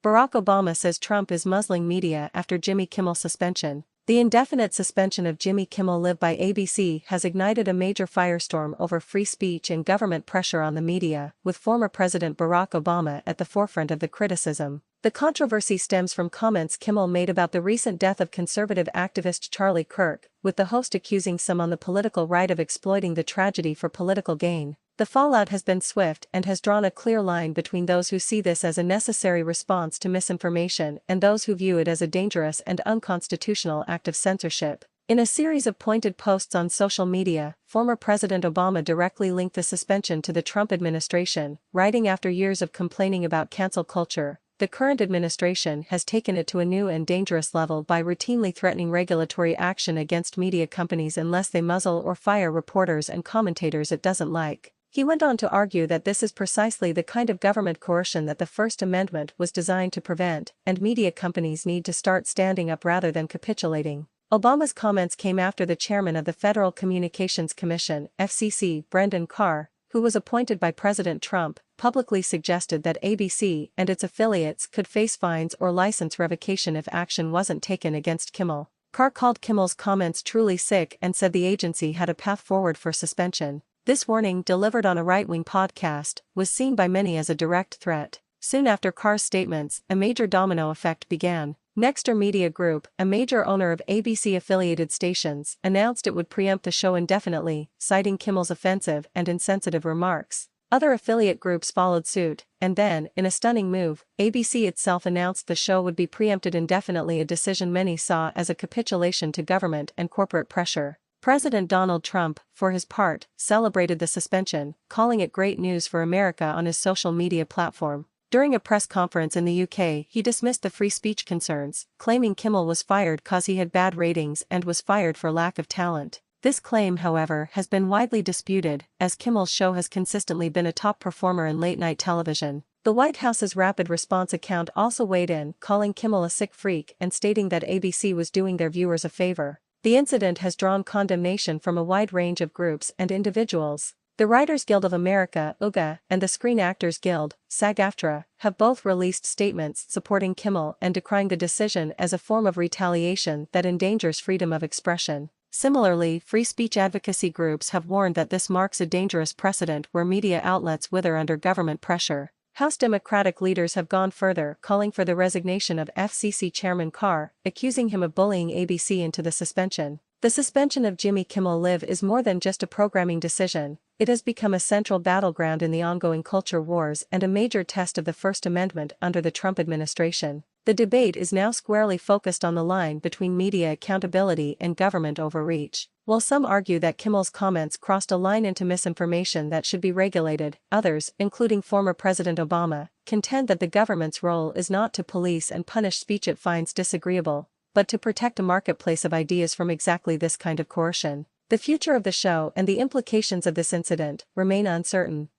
Barack Obama says Trump is muzzling media after Jimmy Kimmel suspension. The indefinite suspension of Jimmy Kimmel Live by ABC has ignited a major firestorm over free speech and government pressure on the media, with former President Barack Obama at the forefront of the criticism. The controversy stems from comments Kimmel made about the recent death of conservative activist Charlie Kirk, with the host accusing some on the political right of exploiting the tragedy for political gain. The fallout has been swift and has drawn a clear line between those who see this as a necessary response to misinformation and those who view it as a dangerous and unconstitutional act of censorship. In a series of pointed posts on social media, former President Obama directly linked the suspension to the Trump administration, writing, "After years of complaining about cancel culture, the current administration has taken it to a new and dangerous level by routinely threatening regulatory action against media companies unless they muzzle or fire reporters and commentators it doesn't like." He went on to argue that this is precisely the kind of government coercion that the First Amendment was designed to prevent, and media companies need to start standing up rather than capitulating. Obama's comments came after the chairman of the Federal Communications Commission, FCC, Brendan Carr, who was appointed by President Trump, publicly suggested that ABC and its affiliates could face fines or license revocation if action wasn't taken against Kimmel. Carr called Kimmel's comments truly sick and said the agency had a path forward for suspension. This warning, delivered on a right-wing podcast, was seen by many as a direct threat. Soon after Carr's statements, a major domino effect began. Nexter Media Group, a major owner of ABC-affiliated stations, announced it would preempt the show indefinitely, citing Kimmel's offensive and insensitive remarks. Other affiliate groups followed suit, and then, in a stunning move, ABC itself announced the show would be preempted indefinitely, a decision many saw as a capitulation to government and corporate pressure. President Donald Trump, for his part, celebrated the suspension, calling it great news for America on his social media platform. During a press conference in the UK, he dismissed the free speech concerns, claiming Kimmel was fired cause he had bad ratings and was fired for lack of talent. This claim, however, has been widely disputed, as Kimmel's show has consistently been a top performer in late-night television. The White House's rapid response account also weighed in, calling Kimmel a sick freak and stating that ABC was doing their viewers a favor. The incident has drawn condemnation from a wide range of groups and individuals. The Writers Guild of America, UGA, and the Screen Actors Guild, SAG-AFTRA, have both released statements supporting Kimmel and decrying the decision as a form of retaliation that endangers freedom of expression. Similarly, free speech advocacy groups have warned that this marks a dangerous precedent where media outlets wither under government pressure. House Democratic leaders have gone further, calling for the resignation of FCC Chairman Carr, accusing him of bullying ABC into the suspension. The suspension of Jimmy Kimmel Live is more than just a programming decision. It has become a central battleground in the ongoing culture wars and a major test of the First Amendment under the Trump administration. The debate is now squarely focused on the line between media accountability and government overreach. While some argue that Kimmel's comments crossed a line into misinformation that should be regulated, others, including former President Obama, contend that the government's role is not to police and punish speech it finds disagreeable, but to protect a marketplace of ideas from exactly this kind of coercion. The future of the show and the implications of this incident remain uncertain.